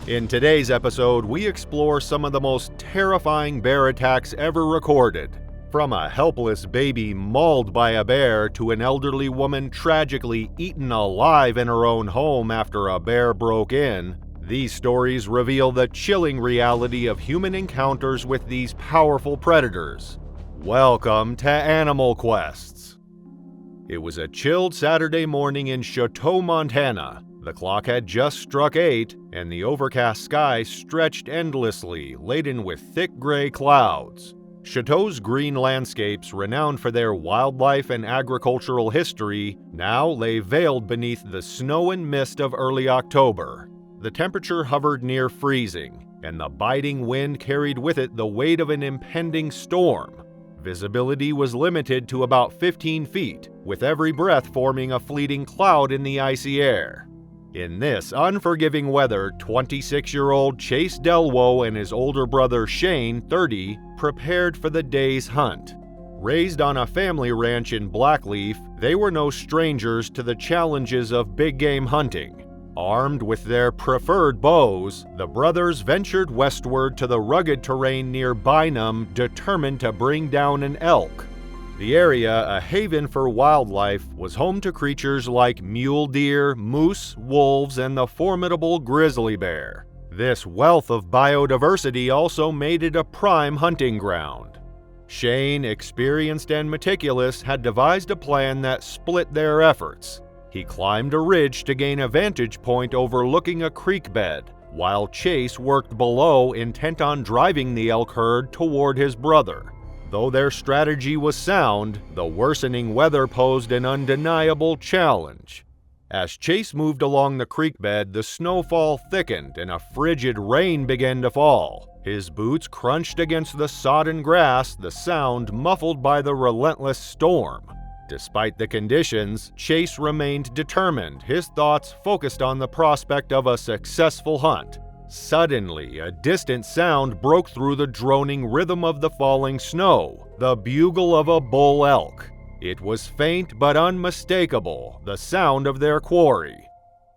In today's episode, we explore some of the most terrifying bear attacks ever recorded. From a helpless baby mauled by a bear to an elderly woman tragically eaten alive in her own home after a bear broke in, these stories reveal the chilling reality of human encounters with these powerful predators. Welcome to Animal Quests. It was a chilled Saturday morning in Chateau, Montana. The clock had just struck 8, and the overcast sky stretched endlessly, laden with thick gray clouds. Chateau's green landscapes, renowned for their wildlife and agricultural history, now lay veiled beneath the snow and mist of early October. The temperature hovered near freezing, and the biting wind carried with it the weight of an impending storm. Visibility was limited to about 15 feet, with every breath forming a fleeting cloud in the icy air. In this unforgiving weather, 26-year-old Chase Delwo and his older brother Shane, 30, prepared for the day's hunt. Raised on a family ranch in Blackleaf, they were no strangers to the challenges of big game hunting. Armed with their preferred bows, the brothers ventured westward to the rugged terrain near Bynum, determined to bring down an elk. The area, a haven for wildlife, was home to creatures like mule deer, moose, wolves, and the formidable grizzly bear. This wealth of biodiversity also made it a prime hunting ground. Shane, experienced and meticulous, had devised a plan that split their efforts. He climbed a ridge to gain a vantage point overlooking a creek bed, while Chase worked below, intent on driving the elk herd toward his brother. Though their strategy was sound, the worsening weather posed an undeniable challenge. As Chase moved along the creek bed, the snowfall thickened and a frigid rain began to fall. His boots crunched against the sodden grass, the sound muffled by the relentless storm. Despite the conditions, Chase remained determined, his thoughts focused on the prospect of a successful hunt. Suddenly, a distant sound broke through the droning rhythm of the falling snow, the bugle of a bull elk. It was faint but unmistakable, the sound of their quarry.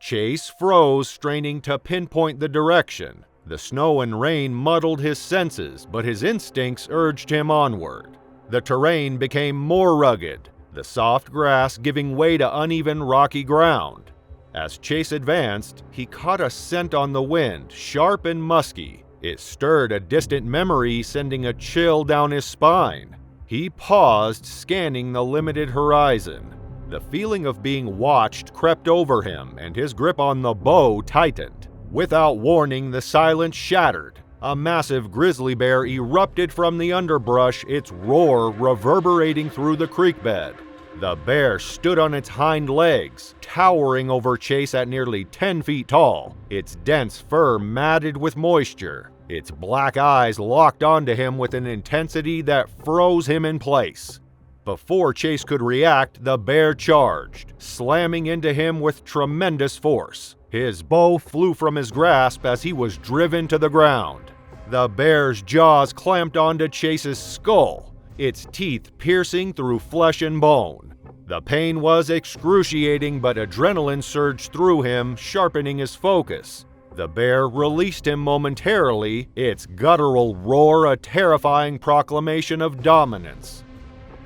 Chase froze, straining to pinpoint the direction. The snow and rain muddled his senses, but his instincts urged him onward. The terrain became more rugged, the soft grass giving way to uneven rocky ground. As Chase advanced, he caught a scent on the wind, sharp and musky. It stirred a distant memory, sending a chill down his spine. He paused, scanning the limited horizon. The feeling of being watched crept over him, and his grip on the bow tightened. Without warning, the silence shattered. A massive grizzly bear erupted from the underbrush, its roar reverberating through the creek bed. The bear stood on its hind legs, towering over Chase at nearly 10 feet tall, its dense fur matted with moisture. Its black eyes locked onto him with an intensity that froze him in place. Before Chase could react, the bear charged, slamming into him with tremendous force. His bow flew from his grasp as he was driven to the ground. The bear's jaws clamped onto Chase's skull, its teeth piercing through flesh and bone. The pain was excruciating, but adrenaline surged through him, sharpening his focus. The bear released him momentarily, its guttural roar a terrifying proclamation of dominance.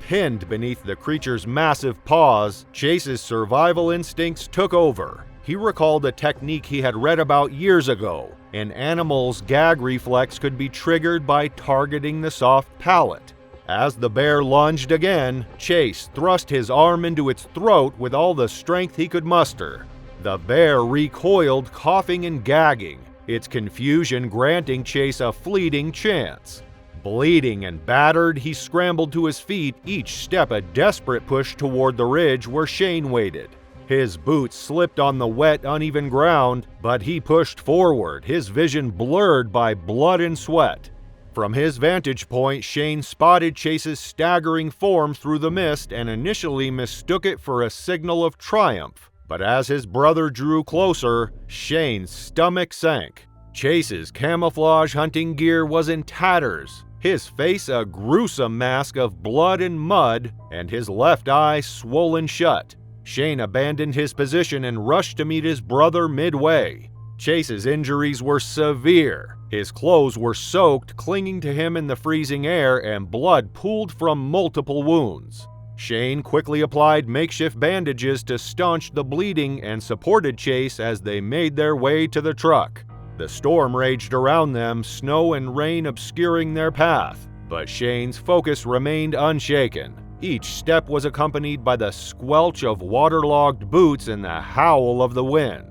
Pinned beneath the creature's massive paws, Chase's survival instincts took over. He recalled a technique he had read about years ago. An animal's gag reflex could be triggered by targeting the soft palate. As the bear lunged again, Chase thrust his arm into its throat with all the strength he could muster. The bear recoiled, coughing and gagging, its confusion granting Chase a fleeting chance. Bleeding and battered, he scrambled to his feet, each step a desperate push toward the ridge where Shane waited. His boots slipped on the wet, uneven ground, but he pushed forward, his vision blurred by blood and sweat. From his vantage point, Shane spotted Chase's staggering form through the mist and initially mistook it for a signal of triumph. But as his brother drew closer, Shane's stomach sank. Chase's camouflage hunting gear was in tatters, his face a gruesome mask of blood and mud, and his left eye swollen shut. Shane abandoned his position and rushed to meet his brother midway. Chase's injuries were severe. His clothes were soaked, clinging to him in the freezing air, and blood pooled from multiple wounds. Shane quickly applied makeshift bandages to staunch the bleeding and supported Chase as they made their way to the truck. The storm raged around them, snow and rain obscuring their path, but Shane's focus remained unshaken. Each step was accompanied by the squelch of waterlogged boots and the howl of the wind.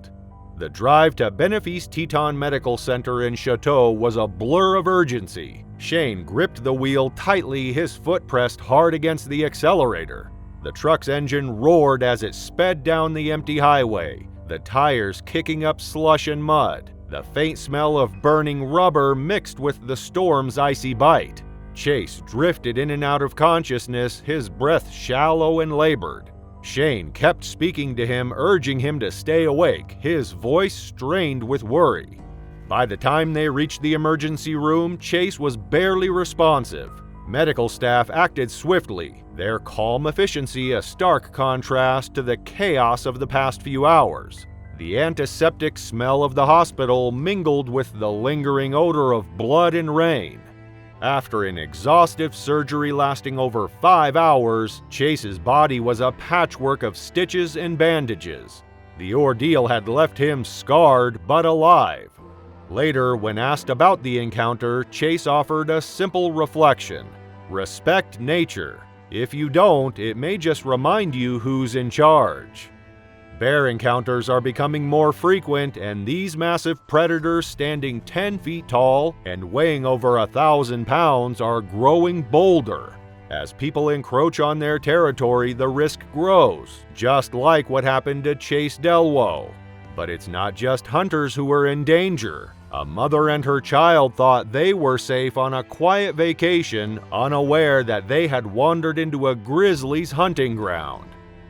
The drive to Benefice Teton Medical Center in Chateau was a blur of urgency. Shane gripped the wheel tightly, his foot pressed hard against the accelerator. The truck's engine roared as it sped down the empty highway, the tires kicking up slush and mud. The faint smell of burning rubber mixed with the storm's icy bite. Chase drifted in and out of consciousness, his breath shallow and labored. Shane kept speaking to him, urging him to stay awake, his voice strained with worry. By the time they reached the emergency room, Chase was barely responsive. Medical staff acted swiftly, their calm efficiency a stark contrast to the chaos of the past few hours. The antiseptic smell of the hospital mingled with the lingering odor of blood and rain. After an exhaustive surgery lasting over 5 hours, Chase's body was a patchwork of stitches and bandages. The ordeal had left him scarred but alive. Later, when asked about the encounter, Chase offered a simple reflection: respect nature. If you don't, it may just remind you who's in charge. Bear encounters are becoming more frequent, and these massive predators standing 10 feet tall and weighing over 1,000 pounds are growing bolder. As people encroach on their territory, the risk grows, just like what happened to Chase Delwo. But it's not just hunters who are in danger. A mother and her child thought they were safe on a quiet vacation, unaware that they had wandered into a grizzly's hunting ground.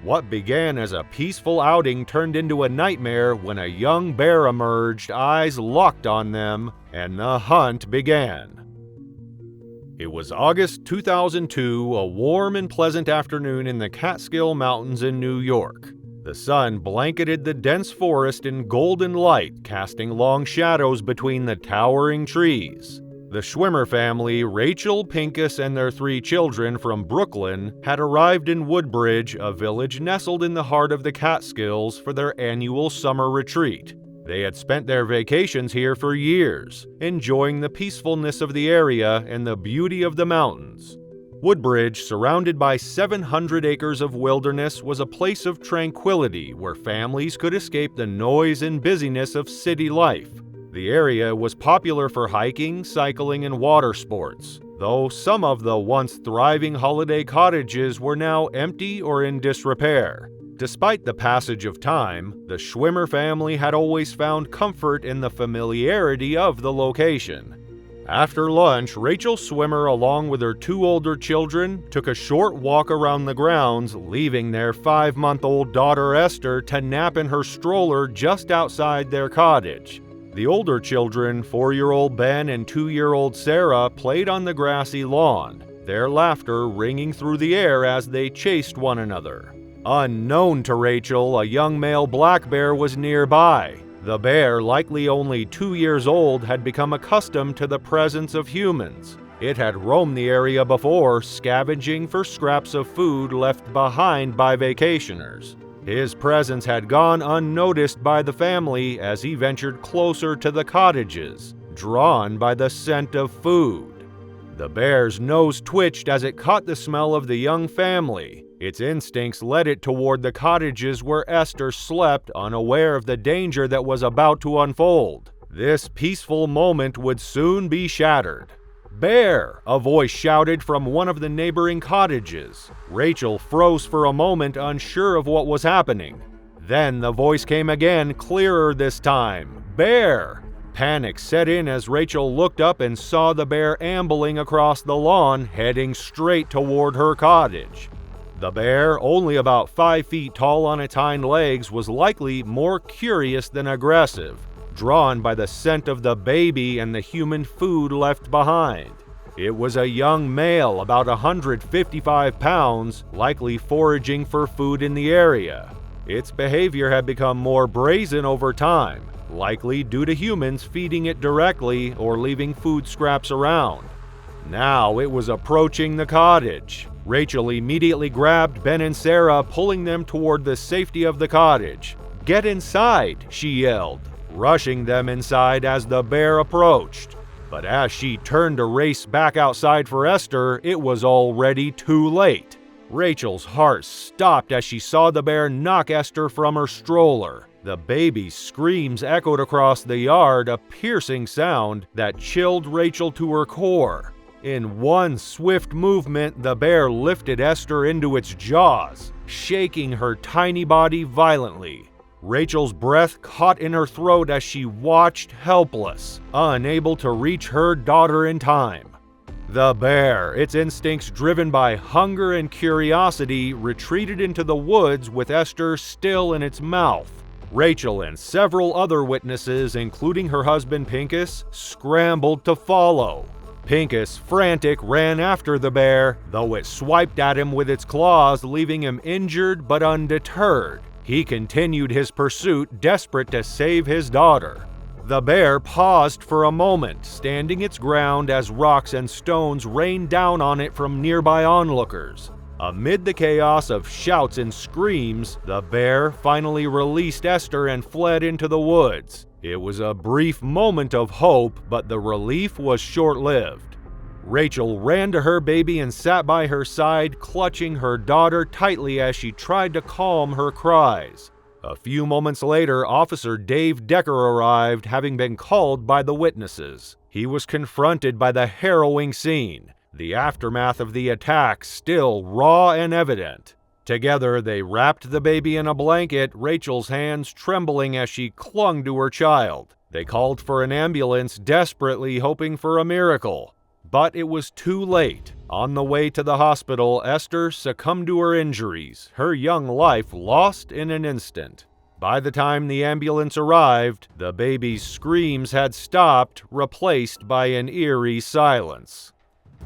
What began as a peaceful outing turned into a nightmare when a young bear emerged, eyes locked on them, and the hunt began. It was August 2002, a warm and pleasant afternoon in the Catskill Mountains in New York. The sun blanketed the dense forest in golden light, casting long shadows between the towering trees. The Schwimmer family, Rachel, Pincus, and their 3 children from Brooklyn, had arrived in Woodbridge, a village nestled in the heart of the Catskills, for their annual summer retreat. They had spent their vacations here for years, enjoying the peacefulness of the area and the beauty of the mountains. Woodbridge, surrounded by 700 acres of wilderness, was a place of tranquility where families could escape the noise and busyness of city life. The area was popular for hiking, cycling, and water sports, though some of the once thriving holiday cottages were now empty or in disrepair. Despite the passage of time, the Schwimmer family had always found comfort in the familiarity of the location. After lunch, Rachel Schwimmer, along with her 2 older children, took a short walk around the grounds, leaving their 5-month-old daughter Esther to nap in her stroller just outside their cottage. The older children, 4-year-old Ben and 2-year-old Sarah, played on the grassy lawn, their laughter ringing through the air as they chased one another. Unknown to Rachel, a young male black bear was nearby. The bear, likely only 2 years old, had become accustomed to the presence of humans. It had roamed the area before, scavenging for scraps of food left behind by vacationers. His presence had gone unnoticed by the family as he ventured closer to the cottages, drawn by the scent of food. The bear's nose twitched as it caught the smell of the young family. Its instincts led it toward the cottages where Esther slept, unaware of the danger that was about to unfold. This peaceful moment would soon be shattered. "Bear!" a voice shouted from one of the neighboring cottages. Rachel froze for a moment, unsure of what was happening. Then the voice came again, clearer this time. "Bear!" Panic set in as Rachel looked up and saw the bear ambling across the lawn, heading straight toward her cottage. The bear, only about 5 feet tall on its hind legs, was likely more curious than aggressive, drawn by the scent of the baby and the human food left behind. It was a young male, about 155 pounds, likely foraging for food in the area. Its behavior had become more brazen over time. likely due to humans feeding it directly or leaving food scraps around. Now it was approaching the cottage. Rachel immediately grabbed Ben and Sarah, pulling them toward the safety of the cottage. "Get inside," she yelled, rushing them inside as the bear approached. But as she turned to race back outside for Esther, it was already too late. Rachel's heart stopped as she saw the bear knock Esther from her stroller. The baby's screams echoed across the yard, a piercing sound that chilled Rachel to her core. In one swift movement, the bear lifted Esther into its jaws, shaking her tiny body violently. Rachel's breath caught in her throat as she watched, helpless, unable to reach her daughter in time. The bear, its instincts driven by hunger and curiosity, retreated into the woods with Esther still in its mouth. Rachel and several other witnesses, including her husband Pincus, scrambled to follow. Pincus, frantic, ran after the bear, though it swiped at him with its claws, leaving him injured but undeterred. He continued his pursuit, desperate to save his daughter. The bear paused for a moment, standing its ground as rocks and stones rained down on it from nearby onlookers. Amid the chaos of shouts and screams, the bear finally released Esther and fled into the woods. It was a brief moment of hope, but the relief was short-lived. Rachel ran to her baby and sat by her side, clutching her daughter tightly as she tried to calm her cries. A few moments later, Officer Dave Decker arrived, having been called by the witnesses. He was confronted by the harrowing scene, the aftermath of the attack still raw and evident. Together, they wrapped the baby in a blanket, Rachel's hands trembling as she clung to her child. They called for an ambulance, desperately hoping for a miracle. But it was too late. On the way to the hospital, Esther succumbed to her injuries, her young life lost in an instant. By the time the ambulance arrived, the baby's screams had stopped, replaced by an eerie silence.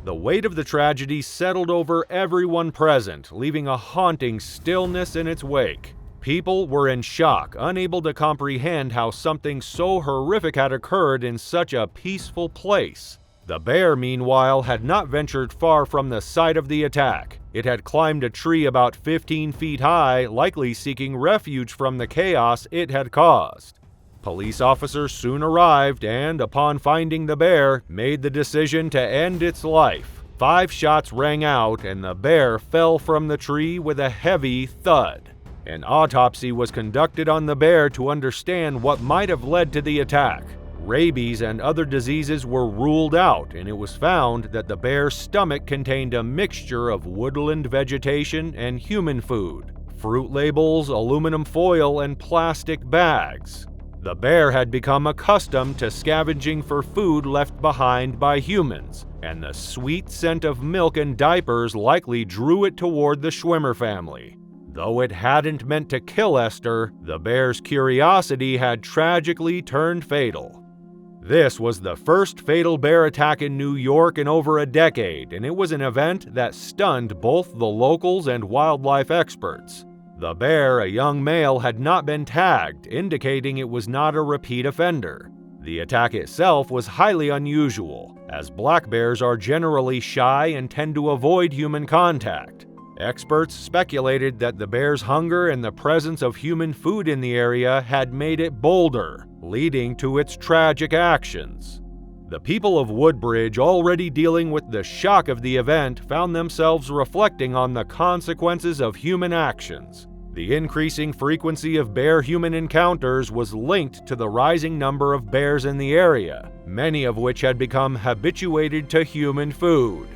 The weight of the tragedy settled over everyone present, leaving a haunting stillness in its wake. People were in shock, unable to comprehend how something so horrific had occurred in such a peaceful place. The bear, meanwhile, had not ventured far from the site of the attack. It had climbed a tree about 15 feet high, likely seeking refuge from the chaos it had caused. Police officers soon arrived and, upon finding the bear, made the decision to end its life. 5 shots rang out and the bear fell from the tree with a heavy thud. An autopsy was conducted on the bear to understand what might have led to the attack. Rabies and other diseases were ruled out, and it was found that the bear's stomach contained a mixture of woodland vegetation and human food, fruit labels, aluminum foil, and plastic bags. The bear had become accustomed to scavenging for food left behind by humans, and the sweet scent of milk and diapers likely drew it toward the Schwimmer family. Though it hadn't meant to kill Esther, the bear's curiosity had tragically turned fatal. This was the first fatal bear attack in New York in over a decade, and it was an event that stunned both the locals and wildlife experts. The bear, a young male, had not been tagged, indicating it was not a repeat offender. The attack itself was highly unusual, as black bears are generally shy and tend to avoid human contact. Experts speculated that the bear's hunger and the presence of human food in the area had made it bolder, leading to its tragic actions. The people of Woodbridge, already dealing with the shock of the event, found themselves reflecting on the consequences of human actions. The increasing frequency of bear-human encounters was linked to the rising number of bears in the area, many of which had become habituated to human food.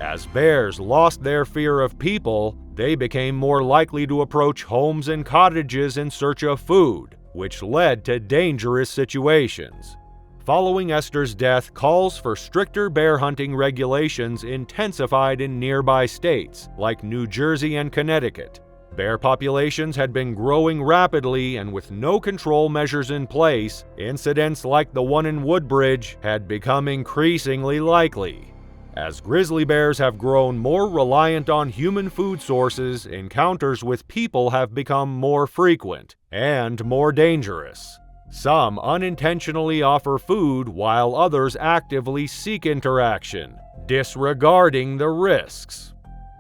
As bears lost their fear of people, they became more likely to approach homes and cottages in search of food, which led to dangerous situations. Following Esther's death, calls for stricter bear hunting regulations intensified in nearby states, like New Jersey and Connecticut. Bear populations had been growing rapidly, and with no control measures in place, incidents like the one in Woodbridge had become increasingly likely. As grizzly bears have grown more reliant on human food sources, encounters with people have become more frequent and more dangerous. Some unintentionally offer food while others actively seek interaction, disregarding the risks.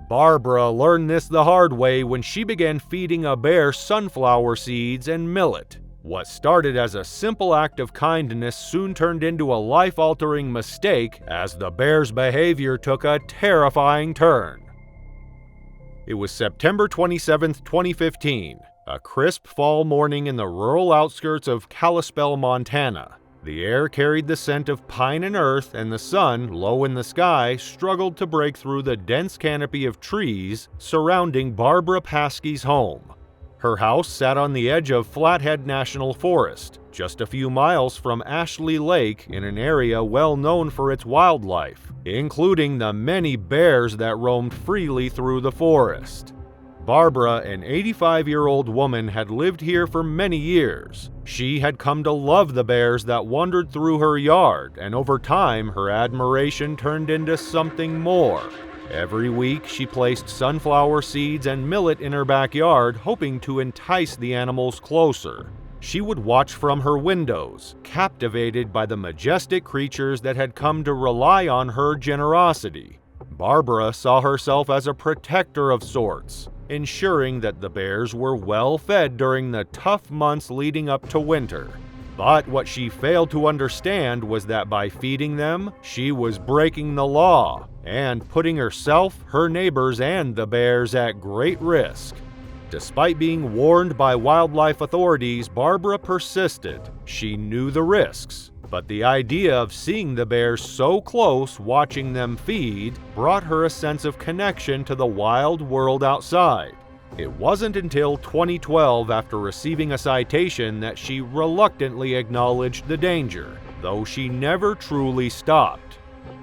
Barbara learned this the hard way when she began feeding a bear sunflower seeds and millet. What started as a simple act of kindness soon turned into a life-altering mistake as the bear's behavior took a terrifying turn. It was September 27, 2015, a crisp fall morning in the rural outskirts of Kalispell, Montana. The air carried the scent of pine and earth, and the sun, low in the sky, struggled to break through the dense canopy of trees surrounding Barbara Paskey's home. Her house sat on the edge of Flathead National Forest, just a few miles from Ashley Lake in an area well known for its wildlife, including the many bears that roamed freely through the forest. Barbara, an 85-year-old woman, had lived here for many years. She had come to love the bears that wandered through her yard, and over time her admiration turned into something more. Every week, she placed sunflower seeds and millet in her backyard, hoping to entice the animals closer. She would watch from her windows, captivated by the majestic creatures that had come to rely on her generosity. Barbara saw herself as a protector of sorts, ensuring that the bears were well fed during the tough months leading up to winter. But what she failed to understand was that by feeding them, she was breaking the law and putting herself, her neighbors, and the bears at great risk. Despite being warned by wildlife authorities, Barbara persisted. She knew the risks, but the idea of seeing the bears so close, watching them feed, brought her a sense of connection to the wild world outside. It wasn't until 2012, after receiving a citation, that she reluctantly acknowledged the danger, though she never truly stopped.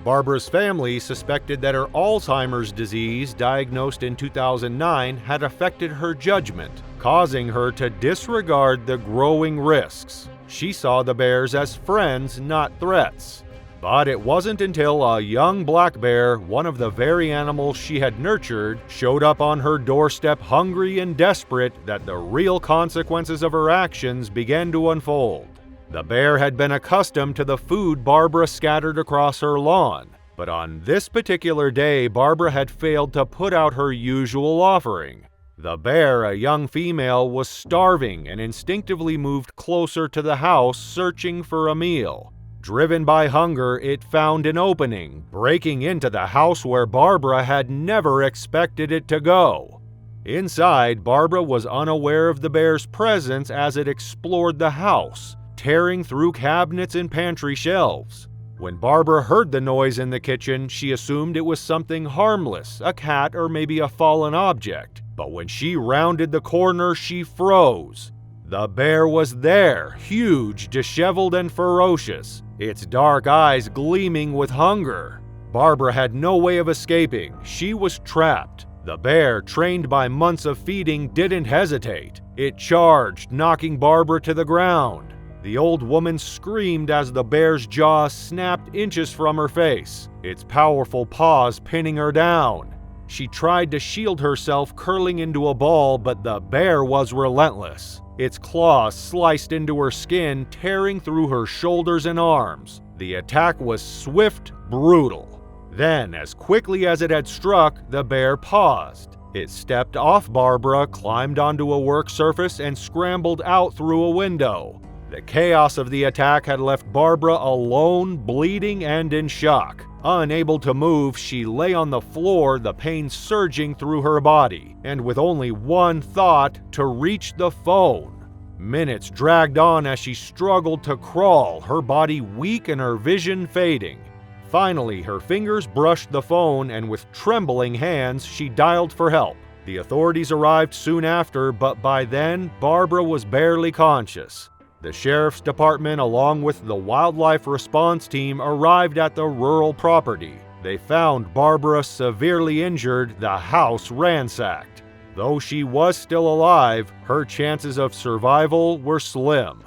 Barbara's family suspected that her Alzheimer's disease, diagnosed in 2009, had affected her judgment, causing her to disregard the growing risks. She saw the bears as friends, not threats. But it wasn't until a young black bear, one of the very animals she had nurtured, showed up on her doorstep hungry and desperate that the real consequences of her actions began to unfold. The bear had been accustomed to the food Barbara scattered across her lawn, but on this particular day, Barbara had failed to put out her usual offering. The bear, a young female, was starving and instinctively moved closer to the house, searching for a meal. Driven by hunger, it found an opening, breaking into the house where Barbara had never expected it to go. Inside, Barbara was unaware of the bear's presence as it explored the house, tearing through cabinets and pantry shelves. When Barbara heard the noise in the kitchen, she assumed it was something harmless, a cat or maybe a fallen object. But when she rounded the corner, she froze. The bear was there, huge, disheveled, and ferocious, its dark eyes gleaming with hunger. Barbara had no way of escaping. She was trapped. The bear, trained by months of feeding, didn't hesitate. It charged, knocking Barbara to the ground. The old woman screamed as the bear's jaw snapped inches from her face, its powerful paws pinning her down. She tried to shield herself, curling into a ball, but the bear was relentless. Its claws sliced into her skin, tearing through her shoulders and arms. The attack was swift, brutal. Then, as quickly as it had struck, the bear paused. It stepped off Barbara, climbed onto a work surface, and scrambled out through a window. The chaos of the attack had left Barbara alone, bleeding and in shock. Unable to move, she lay on the floor, the pain surging through her body, and with only one thought: to reach the phone. Minutes dragged on as she struggled to crawl, her body weak and her vision fading. Finally, her fingers brushed the phone, and with trembling hands, she dialed for help. The authorities arrived soon after, but by then, Barbara was barely conscious. The sheriff's department, along with the wildlife response team, arrived at the rural property. They found Barbara severely injured, the house ransacked. Though she was still alive, her chances of survival were slim.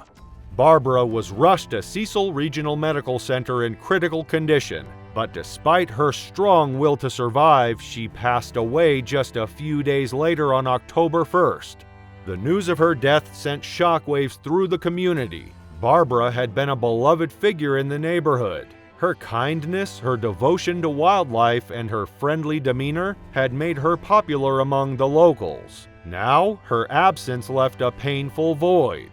Barbara was rushed to Cecil Regional Medical Center in critical condition, but despite her strong will to survive, she passed away just a few days later on October 1st. The news of her death sent shockwaves through the community. Barbara had been a beloved figure in the neighborhood. Her kindness, her devotion to wildlife, and her friendly demeanor had made her popular among the locals. Now, her absence left a painful void.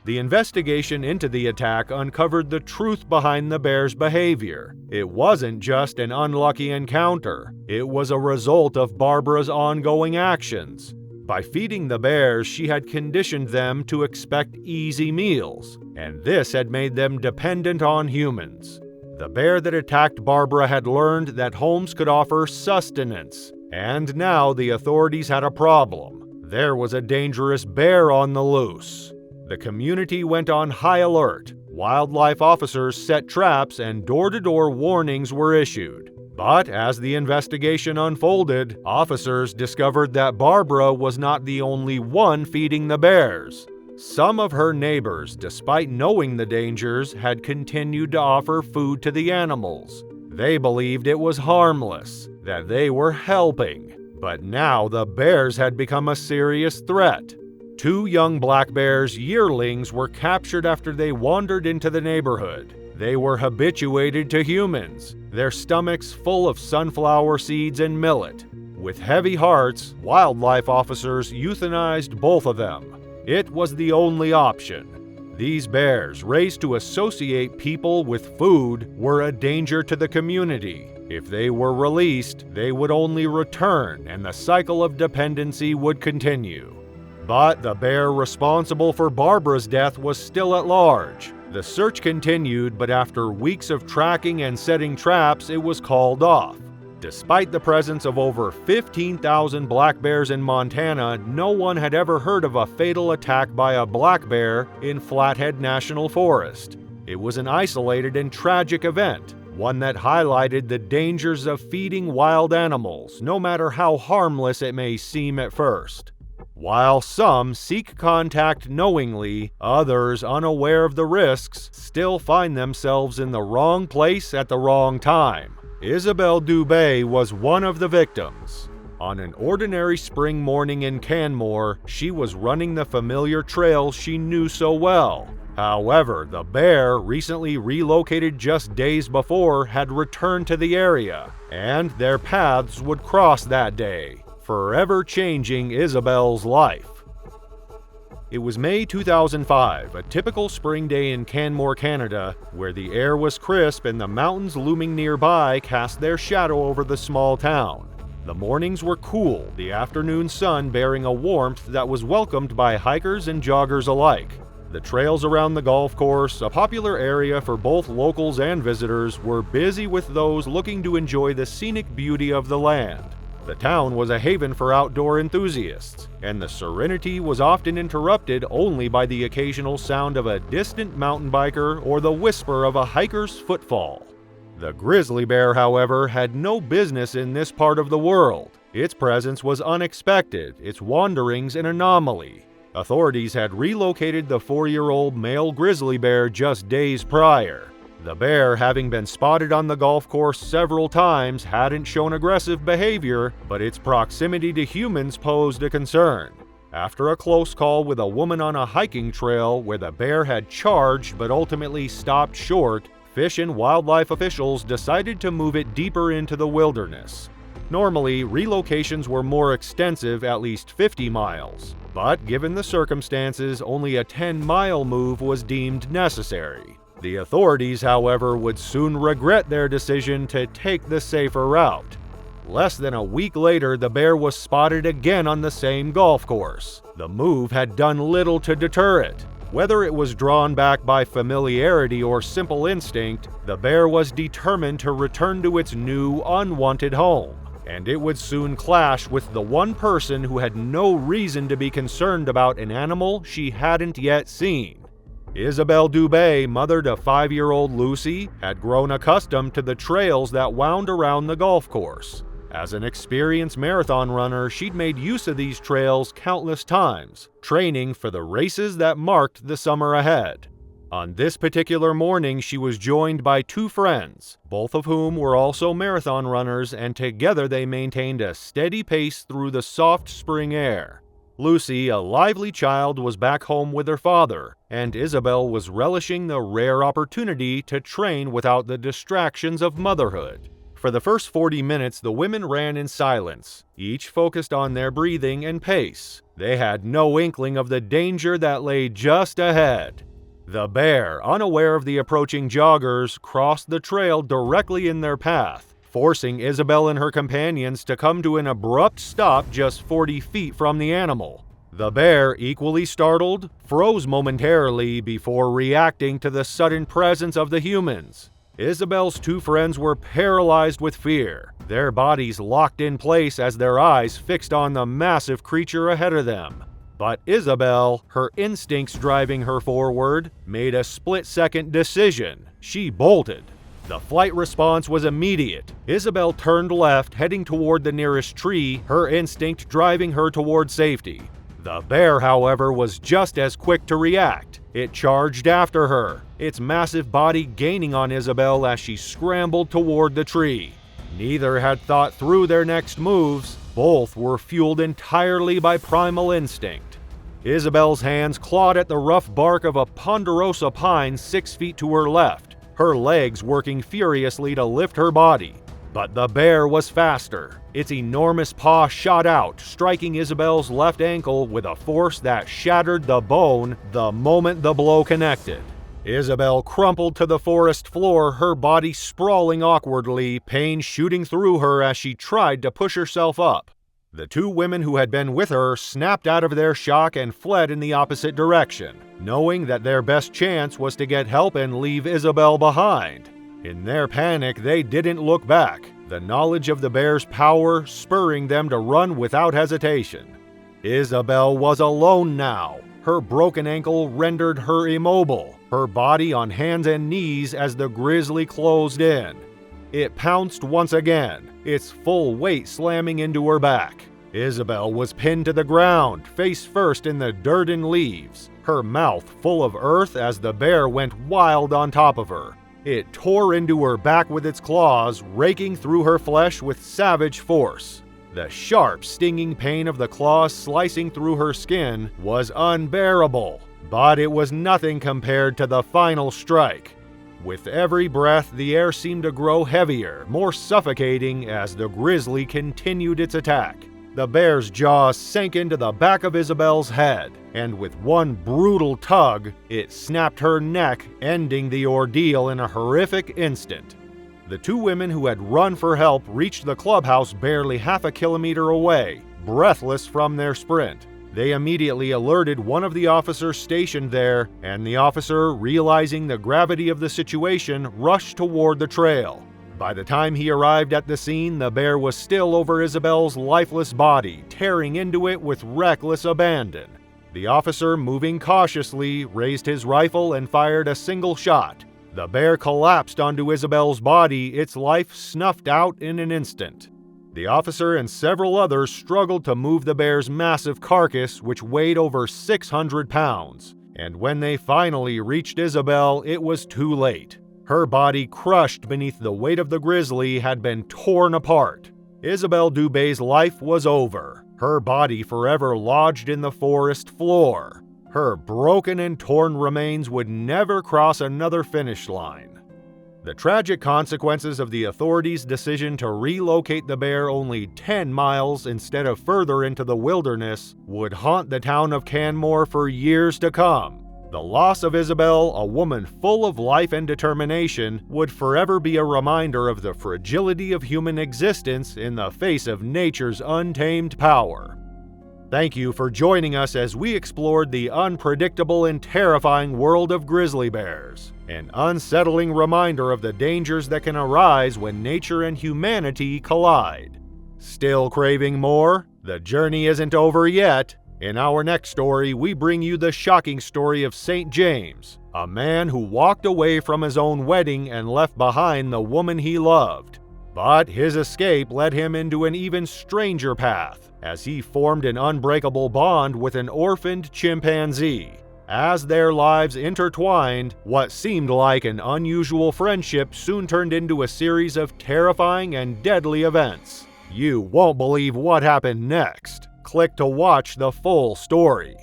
The investigation into the attack uncovered the truth behind the bear's behavior. It wasn't just an unlucky encounter. It was a result of Barbara's ongoing actions. By feeding the bears, she had conditioned them to expect easy meals, and this had made them dependent on humans. The bear that attacked Barbara had learned that homes could offer sustenance, and now the authorities had a problem. There was a dangerous bear on the loose. The community went on high alert. Wildlife officers set traps and door-to-door warnings were issued. But as the investigation unfolded, officers discovered that Barbara was not the only one feeding the bears. Some of her neighbors, despite knowing the dangers, had continued to offer food to the animals. They believed it was harmless, that they were helping. But now the bears had become a serious threat. 2 young black bears, yearlings, were captured after they wandered into the neighborhood. They were habituated to humans, their stomachs full of sunflower seeds and millet. With heavy hearts, wildlife officers euthanized both of them. It was the only option. These bears, raised to associate people with food, were a danger to the community. If they were released, they would only return and the cycle of dependency would continue. But the bear responsible for Barbara's death was still at large. The search continued, but after weeks of tracking and setting traps, it was called off. Despite the presence of over 15,000 black bears in Montana, no one had ever heard of a fatal attack by a black bear in Flathead National Forest. It was an isolated and tragic event, one that highlighted the dangers of feeding wild animals, no matter how harmless it may seem at first. While some seek contact knowingly, others, unaware of the risks, still find themselves in the wrong place at the wrong time. Isabelle Dubé was one of the victims. On an ordinary spring morning in Canmore, she was running the familiar trail she knew so well. However, the bear, recently relocated just days before, had returned to the area, and their paths would cross that day, forever changing Isabelle's life. It was May 2005, a typical spring day in Canmore, Canada, where the air was crisp and the mountains looming nearby cast their shadow over the small town. The mornings were cool, the afternoon sun bearing a warmth that was welcomed by hikers and joggers alike. The trails around the golf course, a popular area for both locals and visitors, were busy with those looking to enjoy the scenic beauty of the land. The town was a haven for outdoor enthusiasts, and the serenity was often interrupted only by the occasional sound of a distant mountain biker or the whisper of a hiker's footfall. The grizzly bear, however, had no business in this part of the world. Its presence was unexpected, its wanderings an anomaly. Authorities had relocated the 4-year-old male grizzly bear just days prior. The bear, having been spotted on the golf course several times, hadn't shown aggressive behavior, but its proximity to humans posed a concern. After a close call with a woman on a hiking trail where the bear had charged but ultimately stopped short, Fish and wildlife officials decided to move it deeper into the wilderness. Normally, relocations were more extensive, at least 50 miles, but given the circumstances, only a 10-mile move was deemed necessary. The authorities, however, would soon regret their decision to take the safer route. Less than a week later, the bear was spotted again on the same golf course. The move had done little to deter it. Whether it was drawn back by familiarity or simple instinct, the bear was determined to return to its new, unwanted home. And it would soon clash with the one person who had no reason to be concerned about an animal she hadn't yet seen. Isabelle Dubé, mother to 5-year-old Lucy, had grown accustomed to the trails that wound around the golf course. As an experienced marathon runner, she'd made use of these trails countless times, training for the races that marked the summer ahead. On this particular morning, she was joined by 2 friends, both of whom were also marathon runners, and together they maintained a steady pace through the soft spring air. Lucy, a lively child, was back home with her father, and Isabel was relishing the rare opportunity to train without the distractions of motherhood. For the first 40 minutes, the women ran in silence, each focused on their breathing and pace. They had no inkling of the danger that lay just ahead. The bear, unaware of the approaching joggers, crossed the trail directly in their path, forcing Isabel and her companions to come to an abrupt stop just 40 feet from the animal. The bear, equally startled, froze momentarily before reacting to the sudden presence of the humans. Isabel's two friends were paralyzed with fear, their bodies locked in place as their eyes fixed on the massive creature ahead of them. But Isabel, her instincts driving her forward, made a split-second decision. She bolted. The flight response was immediate. Isabel turned left, heading toward the nearest tree, her instinct driving her toward safety. The bear, however, was just as quick to react. It charged after her, its massive body gaining on Isabel as she scrambled toward the tree. Neither had thought through their next moves. Both were fueled entirely by primal instinct. Isabel's hands clawed at the rough bark of a ponderosa pine 6 feet to her left, her legs working furiously to lift her body. But the bear was faster. Its enormous paw shot out, striking Isabel's left ankle with a force that shattered the bone the moment the blow connected. Isabel crumpled to the forest floor, her body sprawling awkwardly, pain shooting through her as she tried to push herself up. The two women who had been with her snapped out of their shock and fled in the opposite direction, knowing that their best chance was to get help and leave Isabel behind. In their panic, they didn't look back, the knowledge of the bear's power spurring them to run without hesitation. Isabel was alone now. Her broken ankle rendered her immobile, her body on hands and knees as the grizzly closed in. It pounced once again, its full weight slamming into her back. Isabel was pinned to the ground, face first in the dirt and leaves, her mouth full of earth as the bear went wild on top of her. It tore into her back with its claws, raking through her flesh with savage force. The sharp, stinging pain of the claws slicing through her skin was unbearable, but it was nothing compared to the final strike. With every breath, the air seemed to grow heavier, more suffocating as the grizzly continued its attack. The bear's jaws sank into the back of Isabel's head, and with one brutal tug, it snapped her neck, ending the ordeal in a horrific instant. The two women who had run for help reached the clubhouse barely half a kilometer away, breathless from their sprint. They immediately alerted one of the officers stationed there, and the officer, realizing the gravity of the situation, rushed toward the trail. By the time he arrived at the scene, the bear was still over Isabel's lifeless body, tearing into it with reckless abandon. The officer, moving cautiously, raised his rifle and fired a single shot. The bear collapsed onto Isabel's body, its life snuffed out in an instant. The officer and several others struggled to move the bear's massive carcass, which weighed over 600 pounds. And when they finally reached Isabel, it was too late. Her body, crushed beneath the weight of the grizzly, had been torn apart. Isabel Dubé's life was over, her body forever lodged in the forest floor. Her broken and torn remains would never cross another finish line. The tragic consequences of the authorities' decision to relocate the bear only 10 miles instead of further into the wilderness would haunt the town of Canmore for years to come. The loss of Isabel, a woman full of life and determination, would forever be a reminder of the fragility of human existence in the face of nature's untamed power. Thank you for joining us as we explored the unpredictable and terrifying world of grizzly bears, an unsettling reminder of the dangers that can arise when nature and humanity collide. Still craving more? The journey isn't over yet. In our next story, we bring you the shocking story of St. James, a man who walked away from his own wedding and left behind the woman he loved. But his escape led him into an even stranger path, as he formed an unbreakable bond with an orphaned chimpanzee. As their lives intertwined, what seemed like an unusual friendship soon turned into a series of terrifying and deadly events. You won't believe what happened next. Click to watch the full story.